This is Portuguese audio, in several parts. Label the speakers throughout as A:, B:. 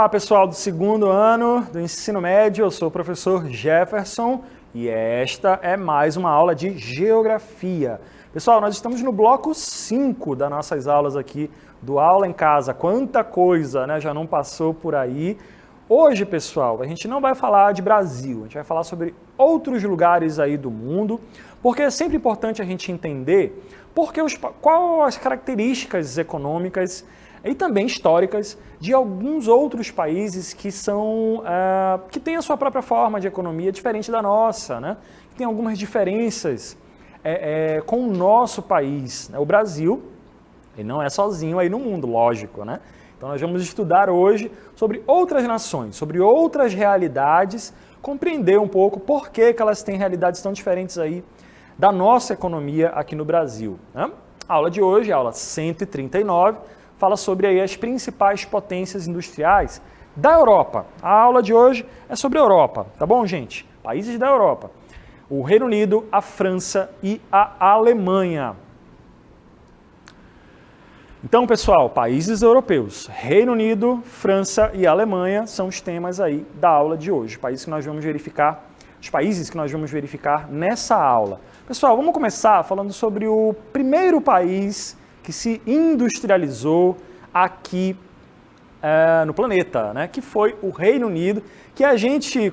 A: Olá, pessoal do segundo ano do ensino médio, eu sou o professor Jefferson e esta é mais uma aula de Geografia. Pessoal, nós estamos no bloco 5 das nossas aulas aqui do Aula em Casa. Quanta coisa, né? Já não passou por aí. Hoje, pessoal, a gente não vai falar de Brasil, a gente vai falar sobre outros lugares aí do mundo, porque é sempre importante a gente entender quais as características econômicas e também históricas de alguns outros países que têm a sua própria forma de economia diferente da nossa, né? Que tem algumas diferenças com o nosso país, né? O Brasil, ele não é sozinho aí no mundo, lógico, né? Então nós vamos estudar hoje sobre outras nações, sobre outras realidades, compreender um pouco por que elas têm realidades tão diferentes aí da nossa economia aqui no Brasil, né? A aula de hoje, a aula 139, fala sobre aí as principais potências industriais da Europa. A aula de hoje é sobre a Europa, tá bom, gente? Países da Europa. O Reino Unido, a França e a Alemanha. Então, pessoal, países europeus, Reino Unido, França e Alemanha são os temas aí da aula de hoje. Os países que nós vamos verificar nessa aula. Pessoal, vamos começar falando sobre o primeiro país que se industrializou aqui no planeta, né? Que foi o Reino Unido, que a gente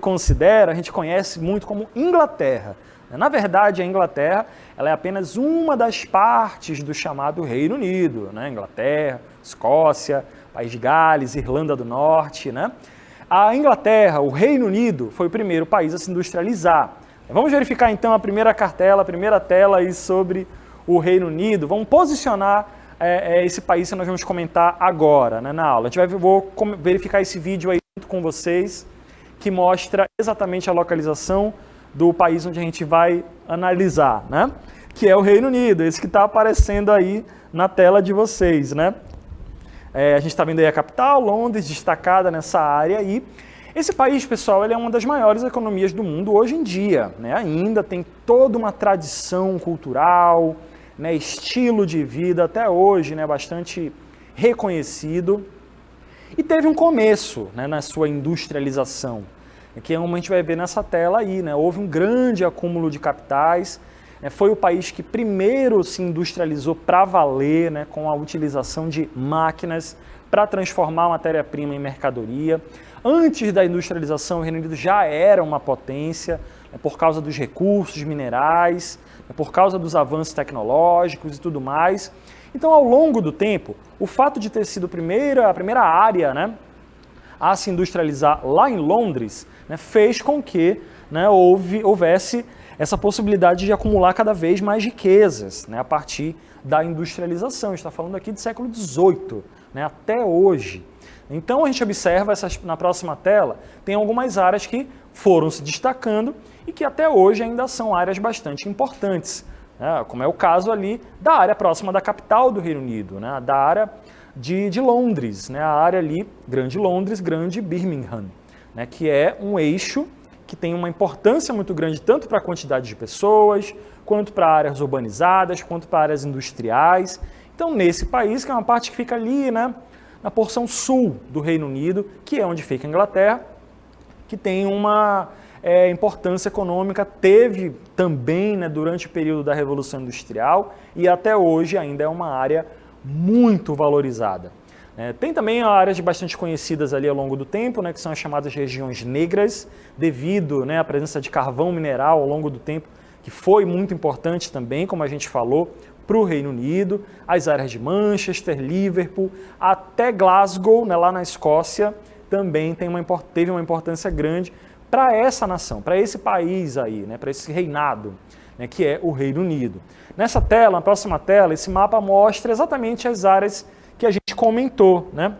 A: conhece muito como Inglaterra. Na verdade, a Inglaterra ela é apenas uma das partes do chamado Reino Unido, né? Inglaterra, Escócia, País de Gales, Irlanda do Norte, né? A Inglaterra, o Reino Unido, foi o primeiro país a se industrializar. Vamos verificar então a primeira tela aí sobre o Reino Unido. Vamos posicionar esse país que nós vamos comentar agora, né, na aula. Vou verificar esse vídeo aí junto com vocês, que mostra exatamente a localização do país onde a gente vai analisar, né? Que é o Reino Unido, esse que está aparecendo aí na tela de vocês, né? A gente está vendo aí a capital, Londres, destacada nessa área aí. Esse país, pessoal, ele é uma das maiores economias do mundo hoje em dia, né? Ainda tem toda uma tradição cultural, né? Estilo de vida até hoje, né? Bastante reconhecido. E teve um começo, né? Na sua industrialização, que é como a gente vai ver nessa tela aí, né? Houve um grande acúmulo de capitais, né? Foi o país que primeiro se industrializou para valer, né? Com a utilização de máquinas para transformar a matéria-prima em mercadoria. Antes da industrialização, o Reino Unido já era uma potência, né? Por causa dos recursos minerais, né? Por causa dos avanços tecnológicos e tudo mais. Então, ao longo do tempo, o fato de ter sido a primeira área, né, a se industrializar lá em Londres, né, fez com que, né, houvesse essa possibilidade de acumular cada vez mais riquezas, né, a partir da industrialização. A gente está falando aqui do século XVIII, né, até hoje. Então a gente observa na próxima tela, tem algumas áreas que foram se destacando e que até hoje ainda são áreas bastante importantes, né, como é o caso ali da área próxima da capital do Reino Unido, né, da área de Londres, né, a área ali, Grande Londres, Grande Birmingham, né, que é um eixo que tem uma importância muito grande tanto para a quantidade de pessoas, quanto para áreas urbanizadas, quanto para áreas industriais. Então, nesse país, que é uma parte que fica ali, né, na porção sul do Reino Unido, que é onde fica a Inglaterra, que tem uma importância econômica, teve também, né, durante o período da Revolução Industrial e até hoje ainda é uma área muito valorizada. Tem também áreas bastante conhecidas ali ao longo do tempo, né, que são as chamadas regiões negras, devido, né, à presença de carvão mineral ao longo do tempo, que foi muito importante também, como a gente falou, para o Reino Unido, as áreas de Manchester, Liverpool, até Glasgow, né, lá na Escócia, também teve uma importância grande para essa nação, para esse país aí, né, para esse reinado, né, que é o Reino Unido. Nessa tela, na próxima tela, esse mapa mostra exatamente as áreas que a gente comentou, né?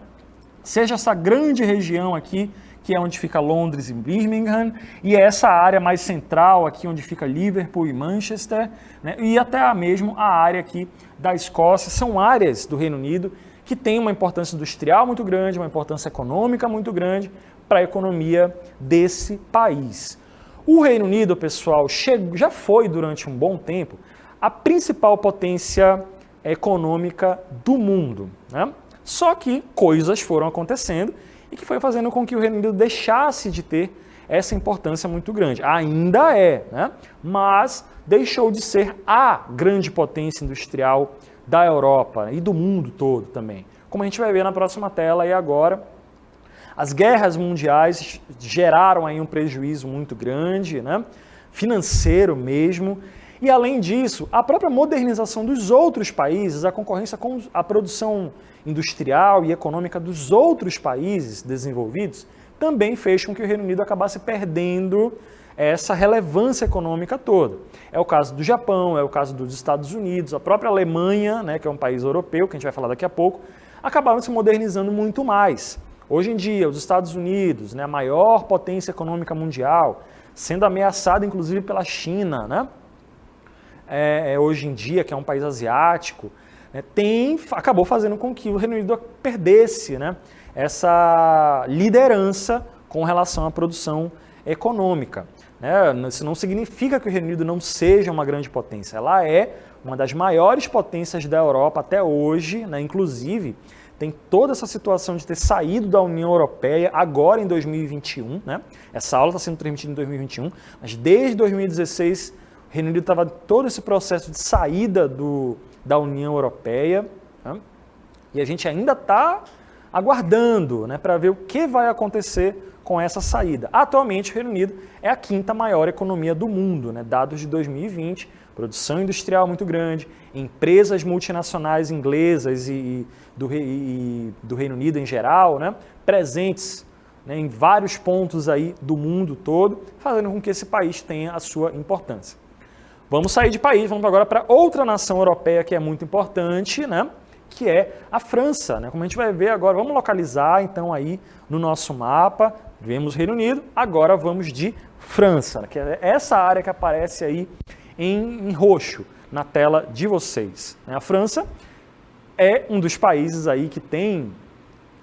A: Seja essa grande região aqui, que é onde fica Londres e Birmingham, e essa área mais central aqui, onde fica Liverpool e Manchester, né? E até mesmo a área aqui da Escócia, são áreas do Reino Unido que têm uma importância industrial muito grande, uma importância econômica muito grande para a economia desse país. O Reino Unido, pessoal, já foi durante um bom tempo a principal potência econômica do mundo, né? Só que coisas foram acontecendo e que foi fazendo com que o Reino Unido deixasse de ter essa importância muito grande. Ainda é, né? Mas deixou de ser a grande potência industrial da Europa e do mundo todo também. Como a gente vai ver na próxima tela aí agora, as guerras mundiais geraram aí um prejuízo muito grande, né? Financeiro mesmo, e além disso, a própria modernização dos outros países, a concorrência com a produção industrial e econômica dos outros países desenvolvidos, também fez com que o Reino Unido acabasse perdendo essa relevância econômica toda. É o caso do Japão, é o caso dos Estados Unidos, a própria Alemanha, né, que é um país europeu, que a gente vai falar daqui a pouco, acabaram se modernizando muito mais. Hoje em dia, os Estados Unidos, né, a maior potência econômica mundial, sendo ameaçada inclusive pela China, né, hoje em dia, que é um país asiático, né, acabou fazendo com que o Reino Unido perdesse, né, essa liderança com relação à produção econômica. Né? Isso não significa que o Reino Unido não seja uma grande potência. Ela é uma das maiores potências da Europa até hoje, né? Inclusive tem toda essa situação de ter saído da União Europeia agora em 2021. Né? Essa aula está sendo transmitida em 2021, mas desde 2016 o Reino Unido estava todo esse processo de saída da União Europeia, né? E a gente ainda está aguardando, né, para ver o que vai acontecer com essa saída. Atualmente, o Reino Unido é a quinta maior economia do mundo, né, dados de 2020, produção industrial muito grande, empresas multinacionais inglesas e do Reino Unido em geral, né, presentes, né, em vários pontos aí do mundo todo, fazendo com que esse país tenha a sua importância. Vamos sair de país, vamos agora para outra nação europeia que é muito importante, né, que é a França, né? Como a gente vai ver agora, vamos localizar então aí no nosso mapa, vemos Reino Unido, agora vamos de França, né? Que é essa área que aparece aí em roxo na tela de vocês. Né? A França é um dos países aí que tem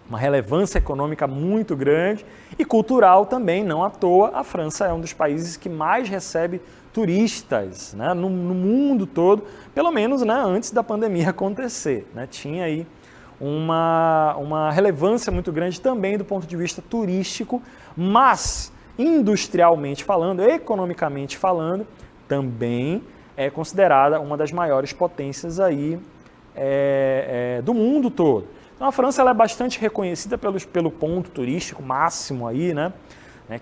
A: uma relevância econômica muito grande e cultural também, não à toa, a França é um dos países que mais recebe turistas, né, no mundo todo, pelo menos, né, antes da pandemia acontecer. Né, tinha aí uma relevância muito grande também do ponto de vista turístico, mas industrialmente falando, economicamente falando, também é considerada uma das maiores potências aí, do mundo todo. Então a França ela é bastante reconhecida pelo ponto turístico máximo aí, né,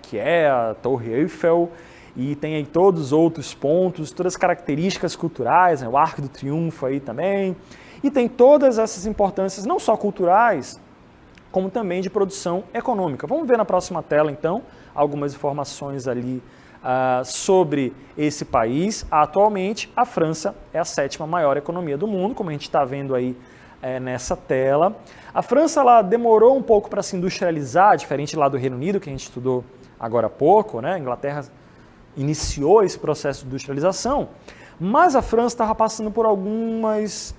A: que é a Torre Eiffel, e tem aí todos os outros pontos, todas as características culturais, né, o Arco do Triunfo aí também, e tem todas essas importâncias, não só culturais, como também de produção econômica. Vamos ver na próxima tela, então, algumas informações ali sobre esse país. Atualmente, a França é a sétima maior economia do mundo, como a gente está vendo aí nessa tela. A França ela demorou um pouco para se industrializar, diferente lá do Reino Unido, que a gente estudou agora há pouco, né? A Inglaterra iniciou esse processo de industrialização, mas a França estava passando por alguns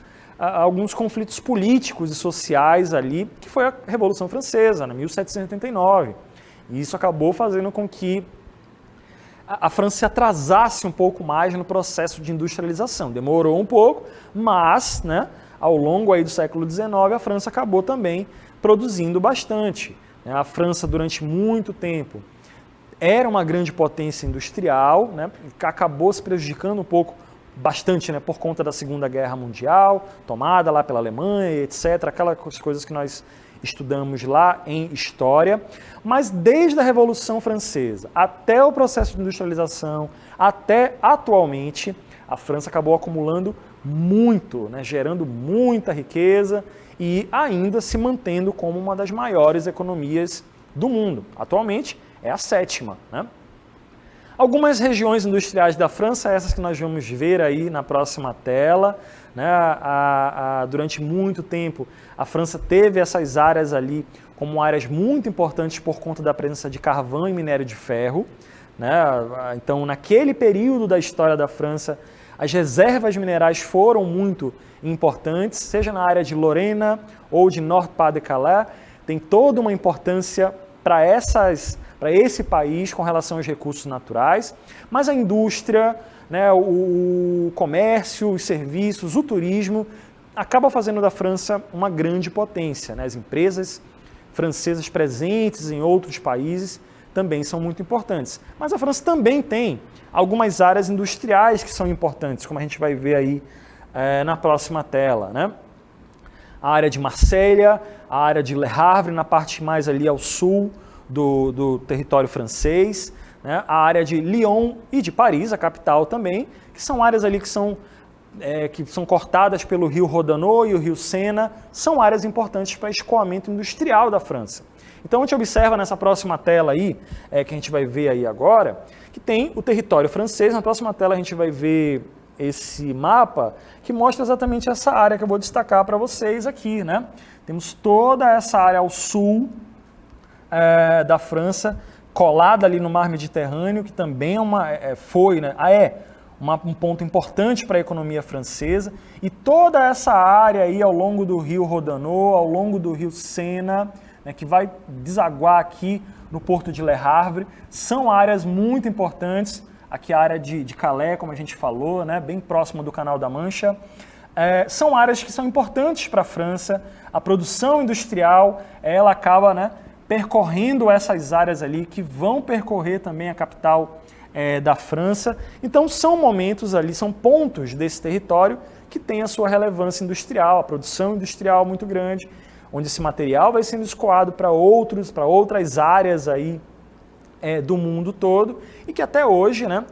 A: conflitos políticos e sociais ali, que foi a Revolução Francesa, né, 1789. E isso acabou fazendo com que a França se atrasasse um pouco mais no processo de industrialização. Demorou um pouco, mas, né, ao longo aí do século XIX, a França acabou também produzindo bastante. A França, durante muito tempo, era uma grande potência industrial, né, que acabou se prejudicando um pouco, bastante, né, por conta da Segunda Guerra Mundial, tomada lá pela Alemanha, etc., aquelas coisas que nós estudamos lá em História. Mas desde a Revolução Francesa até o processo de industrialização, até atualmente, a França acabou acumulando muito, né, gerando muita riqueza e ainda se mantendo como uma das maiores economias do mundo. Atualmente, é a sétima. Né? Algumas regiões industriais da França, essas que nós vamos ver aí na próxima tela. Né? Durante muito tempo, a França teve essas áreas ali como áreas muito importantes por conta da presença de carvão e minério de ferro. Né? Então, naquele período da história da França, as reservas minerais foram muito importantes, seja na área de Lorena ou de Nord-Pas-de-Calais, tem toda uma importância para esse país com relação aos recursos naturais, mas a indústria, né, o comércio, os serviços, o turismo, acaba fazendo da França uma grande potência. Né? As empresas francesas presentes em outros países também são muito importantes. Mas a França também tem algumas áreas industriais que são importantes, como a gente vai ver aí na próxima tela, né? A área de Marselha, a área de Le Havre, na parte mais ali ao sul do território francês, né? A área de Lyon e de Paris, a capital também, que são áreas ali que são cortadas pelo rio Rodano e o rio Sena, são áreas importantes para escoamento industrial da França. Então a gente observa nessa próxima tela aí, que a gente vai ver aí agora, que tem o território francês. Na próxima tela a gente vai ver esse mapa que mostra exatamente essa área que eu vou destacar para vocês aqui, né? Temos toda essa área ao sul da França, colada ali no mar Mediterrâneo, que também um ponto importante para a economia francesa, e toda essa área aí ao longo do rio Rodano, ao longo do rio Sena, né, que vai desaguar aqui no porto de Le Havre, são áreas muito importantes. Aqui a área de Calais, como a gente falou, né, bem próximo do Canal da Mancha. São áreas que são importantes para a França. A produção industrial, ela acaba, né, percorrendo essas áreas ali, que vão percorrer também a capital da França. Então são momentos ali, são pontos desse território que tem a sua relevância industrial, a produção industrial muito grande, onde esse material vai sendo escoado para outras áreas aí do mundo todo, e que até hoje, né,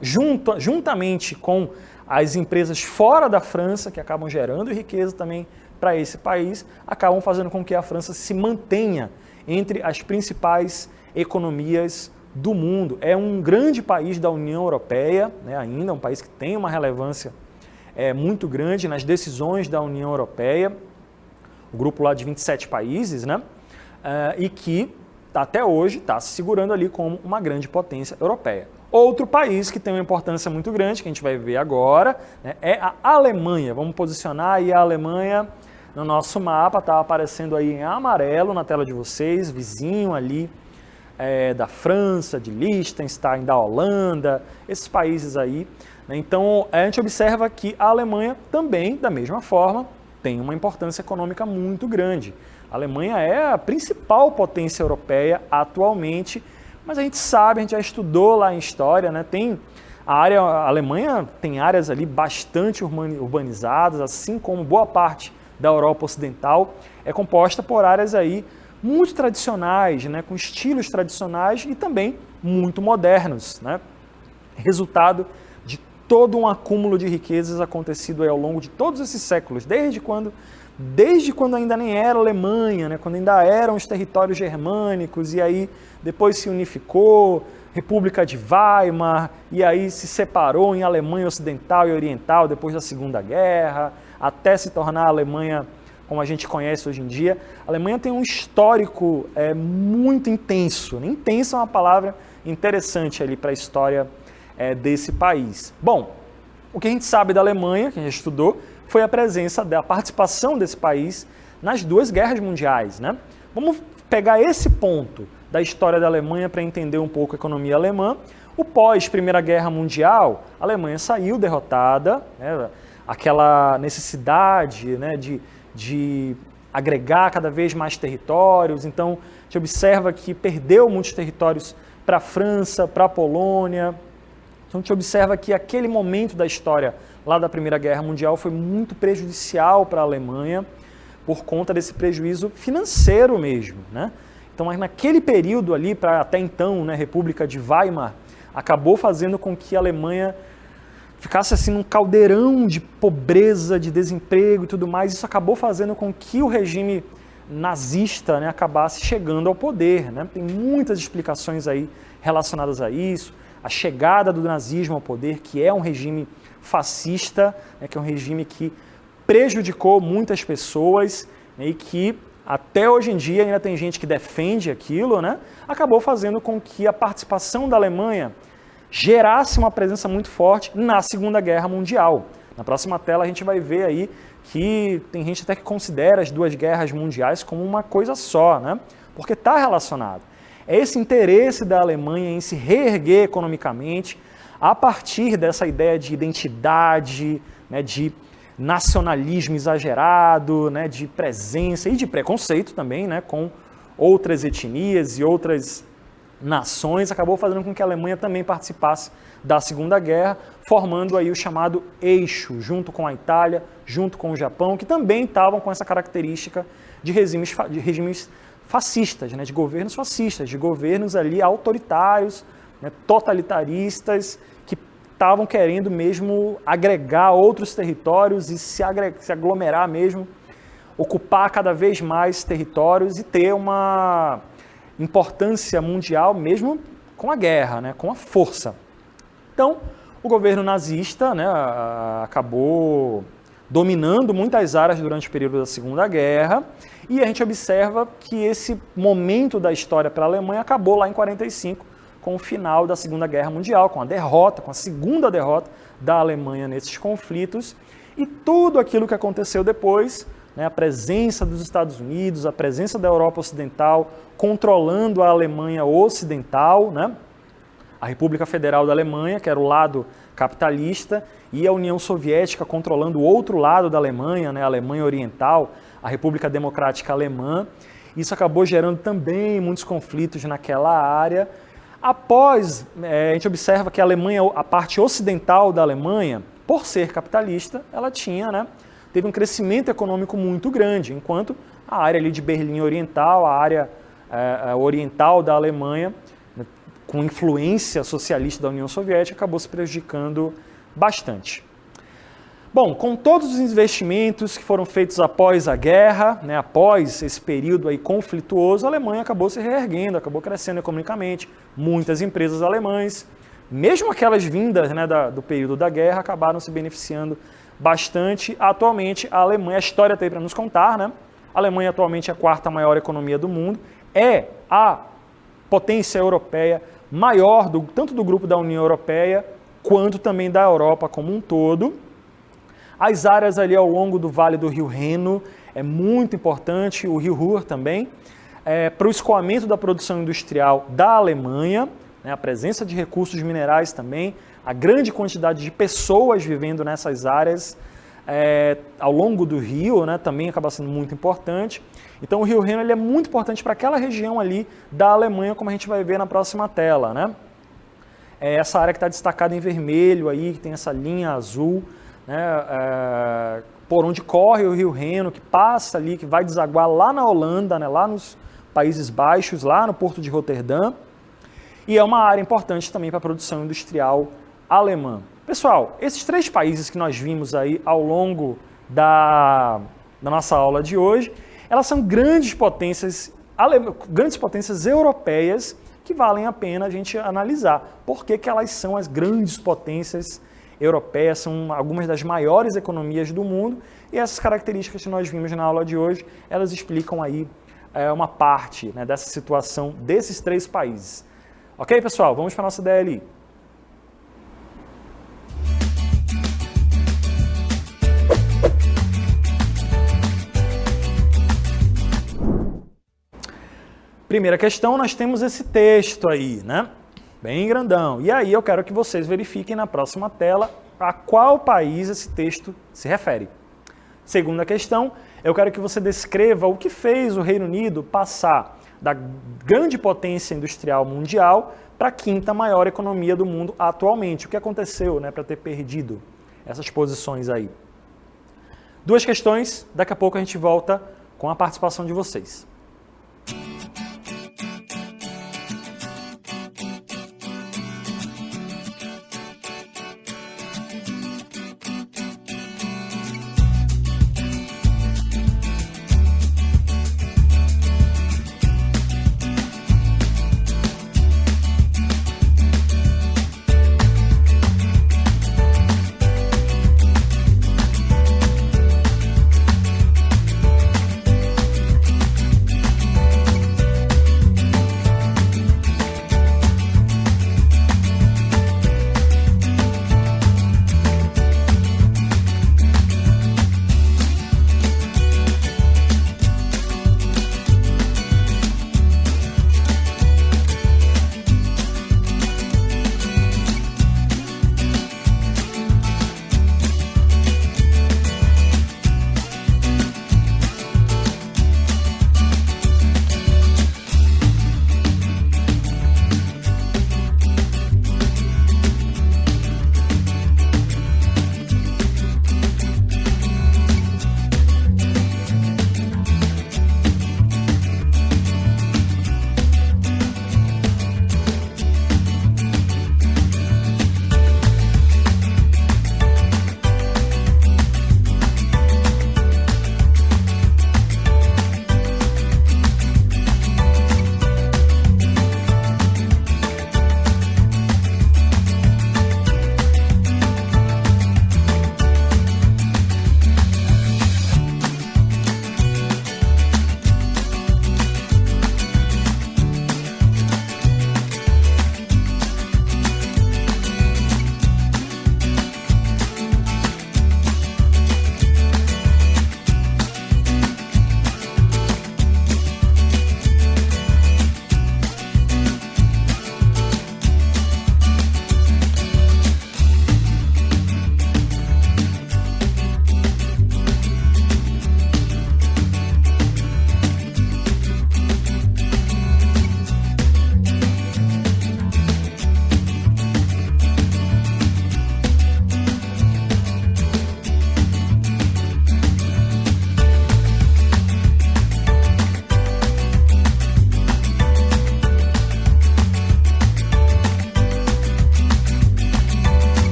A: juntamente com as empresas fora da França, que acabam gerando riqueza também para esse país, acabam fazendo com que a França se mantenha entre as principais economias do mundo. É um grande país da União Europeia, né, ainda um país que tem uma relevância muito grande nas decisões da União Europeia, o grupo lá de 27 países, né, e que até hoje está se segurando ali como uma grande potência europeia. Outro país que tem uma importância muito grande, que a gente vai ver agora, né, é a Alemanha. Vamos posicionar aí a Alemanha no nosso mapa, está aparecendo aí em amarelo na tela de vocês, vizinho ali da França, de Liechtenstein, da Holanda, esses países aí, né? Então a gente observa que a Alemanha também, da mesma forma, tem uma importância econômica muito grande. A Alemanha é a principal potência europeia atualmente, mas a gente sabe, a gente já estudou lá em história, né? A Alemanha tem áreas ali bastante urbanizadas, assim como boa parte da Europa Ocidental é composta por áreas aí muito tradicionais, né? Com estilos tradicionais e também muito modernos, né? Resultado de todo um acúmulo de riquezas acontecido aí ao longo de todos esses séculos, desde quando ainda nem era Alemanha, né? Quando ainda eram os territórios germânicos, e aí depois se unificou, República de Weimar, e aí se separou em Alemanha Ocidental e Oriental depois da Segunda Guerra, até se tornar a Alemanha como a gente conhece hoje em dia. A Alemanha tem um histórico muito intenso. Intenso é uma palavra interessante ali para a história desse país. Bom, o que a gente sabe da Alemanha, que a gente estudou, foi a presença da participação desse país nas duas guerras mundiais, né? Vamos pegar esse ponto da história da Alemanha para entender um pouco a economia alemã. O pós-Primeira Guerra Mundial, a Alemanha saiu derrotada, né? Aquela necessidade, né, de agregar cada vez mais territórios. Então, a gente observa que perdeu muitos territórios para a França, para a Polônia. Então, a gente observa que aquele momento da história lá da Primeira Guerra Mundial foi muito prejudicial para a Alemanha por conta desse prejuízo financeiro mesmo, né? Então, naquele período ali, para até então, né, República de Weimar, acabou fazendo com que a Alemanha ficasse assim num caldeirão de pobreza, de desemprego e tudo mais. Isso acabou fazendo com que o regime nazista, né, acabasse chegando ao poder, né? Tem muitas explicações aí relacionadas a isso. A chegada do nazismo ao poder, que é um regime fascista, né, que é um regime que prejudicou muitas pessoas, né, e que até hoje em dia ainda tem gente que defende aquilo, né? Acabou fazendo com que a participação da Alemanha gerasse uma presença muito forte na Segunda Guerra Mundial. Na próxima tela a gente vai ver aí que tem gente até que considera as duas guerras mundiais como uma coisa só, né? Porque está relacionado. É esse interesse da Alemanha em se reerguer economicamente a partir dessa ideia de identidade, né, de nacionalismo exagerado, né, de presença e de preconceito também, né, com outras etnias e outras nações, acabou fazendo com que a Alemanha também participasse da Segunda Guerra, formando aí o chamado eixo, junto com a Itália, junto com o Japão, que também estavam com essa característica de regimes fascistas, né, de governos fascistas, de governos ali autoritários, né, totalitaristas, que estavam querendo mesmo agregar outros territórios e se aglomerar mesmo, ocupar cada vez mais territórios e ter uma importância mundial mesmo com a guerra, né, com a força. Então, o governo nazista, né, acabou dominando muitas áreas durante o período da Segunda Guerra, e a gente observa que esse momento da história para a Alemanha acabou lá em 1945, com o final da Segunda Guerra Mundial, com a segunda derrota da Alemanha nesses conflitos, e tudo aquilo que aconteceu depois, né, a presença dos Estados Unidos, a presença da Europa Ocidental, controlando a Alemanha Ocidental, né, a República Federal da Alemanha, que era o lado capitalista, e a União Soviética controlando o outro lado da Alemanha, né, a Alemanha Oriental, a República Democrática Alemã. Isso acabou gerando também muitos conflitos naquela área. Após, a gente observa que a Alemanha, a parte ocidental da Alemanha, por ser capitalista, ela teve um crescimento econômico muito grande, enquanto a área ali de Berlim Oriental, a área oriental da Alemanha, com influência socialista da União Soviética, acabou se prejudicando bastante. Bom, com todos os investimentos que foram feitos após a guerra, né, após esse período aí conflituoso, a Alemanha acabou se reerguendo, acabou crescendo economicamente. Muitas empresas alemãs, mesmo aquelas vindas, né, do período da guerra, acabaram se beneficiando bastante. Atualmente, a Alemanha, a história tem para nos contar, né? A Alemanha atualmente é a quarta maior economia do mundo, é a potência europeia maior tanto do grupo da União Europeia quanto também da Europa como um todo. As áreas ali ao longo do Vale do Rio Reno é muito importante, o Rio Ruhr também, para o escoamento da produção industrial da Alemanha, né, a presença de recursos minerais também, a grande quantidade de pessoas vivendo nessas áreas ao longo do rio, né, também acaba sendo muito importante. Então o Rio Reno ele é muito importante para aquela região ali da Alemanha, como a gente vai ver na próxima tela, né? Essa área que está destacada em vermelho aí, que tem essa linha azul, né, por onde corre o Rio Reno, que passa ali, que vai desaguar lá na Holanda, né, lá nos Países Baixos, lá no Porto de Roterdã, e é uma área importante também para a produção industrial alemã. Pessoal, esses três países que nós vimos aí ao longo da nossa aula de hoje, elas são grandes potências europeias que valem a pena a gente analisar. Por que elas são as grandes potências europeias, são algumas das maiores economias do mundo, e essas características que nós vimos na aula de hoje, elas explicam aí uma parte, né, dessa situação desses três países. Ok, pessoal? Vamos para a nossa DLI. Primeira questão, nós temos esse texto aí, né? Bem grandão. E aí eu quero que vocês verifiquem na próxima tela a qual país esse texto se refere. Segunda questão, eu quero que você descreva o que fez o Reino Unido passar da grande potência industrial mundial para a quinta maior economia do mundo atualmente. O que aconteceu, né, para ter perdido essas posições aí? Duas questões, daqui a pouco a gente volta com a participação de vocês.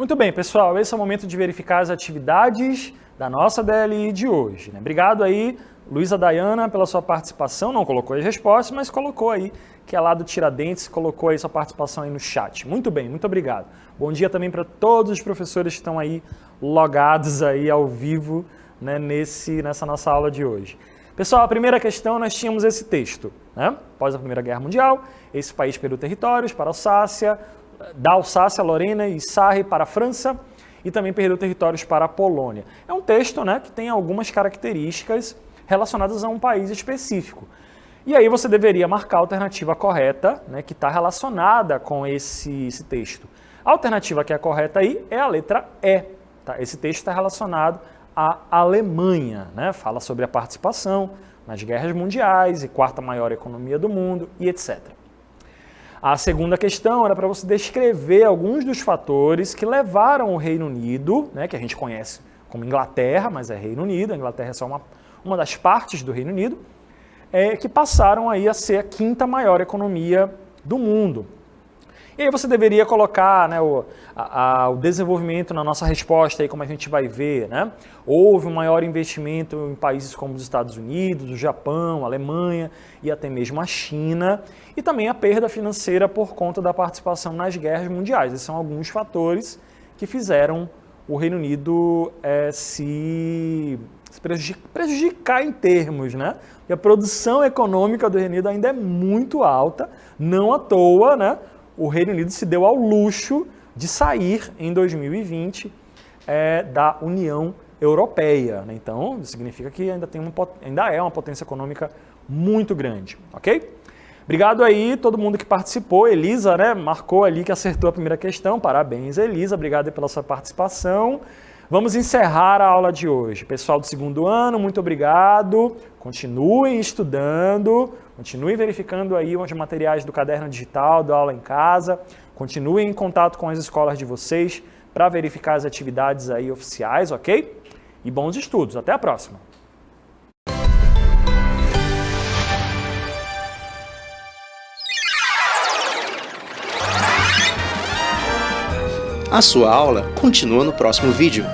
A: Muito bem, pessoal, esse é o momento de verificar as atividades da nossa DLI de hoje, né? Obrigado aí, Luísa Dayana, pela sua participação, não colocou as respostas, mas colocou aí, que é lá do Tiradentes, colocou aí sua participação aí no chat. Muito bem, muito obrigado. Bom dia também para todos os professores que estão aí logados aí ao vivo, né, nessa nossa aula de hoje. Pessoal, a primeira questão, nós tínhamos esse texto, né? Após a Primeira Guerra Mundial, esse país perdeu territórios para a Alsácia, da Alsácia, Lorena e Sarre para a França, e também perdeu territórios para a Polônia. É um texto, né, que tem algumas características relacionadas a um país específico. E aí você deveria marcar a alternativa correta, né, que está relacionada com esse texto. A alternativa que é correta aí é a letra E. Tá? Esse texto está relacionado à Alemanha, né? Fala sobre a participação nas guerras mundiais e quarta maior economia do mundo e etc. A segunda questão era para você descrever alguns dos fatores que levaram o Reino Unido, né, que a gente conhece como Inglaterra, mas é Reino Unido, a Inglaterra é só uma das partes do Reino Unido, que passaram aí a ser a quinta maior economia do mundo. E aí você deveria colocar, né, o desenvolvimento na nossa resposta, aí, como a gente vai ver, né? Houve um maior investimento em países como os Estados Unidos, o Japão, a Alemanha e até mesmo a China, e também a perda financeira por conta da participação nas guerras mundiais. Esses são alguns fatores que fizeram o Reino Unido se prejudicar em termos, né? E a produção econômica do Reino Unido ainda é muito alta, não à toa, né? O Reino Unido se deu ao luxo de sair em 2020 da União Europeia, né? Então, isso significa que ainda é uma potência econômica muito grande, ok? Obrigado aí todo mundo que participou. Elisa, né, marcou ali que acertou a primeira questão. Parabéns, Elisa. Obrigado pela sua participação. Vamos encerrar a aula de hoje. Pessoal do segundo ano, muito obrigado. Continuem estudando, continuem verificando aí os materiais do caderno digital, da aula em casa. Continuem em contato com as escolas de vocês para verificar as atividades aí oficiais, ok? E bons estudos. Até a próxima.
B: A sua aula continua no próximo vídeo.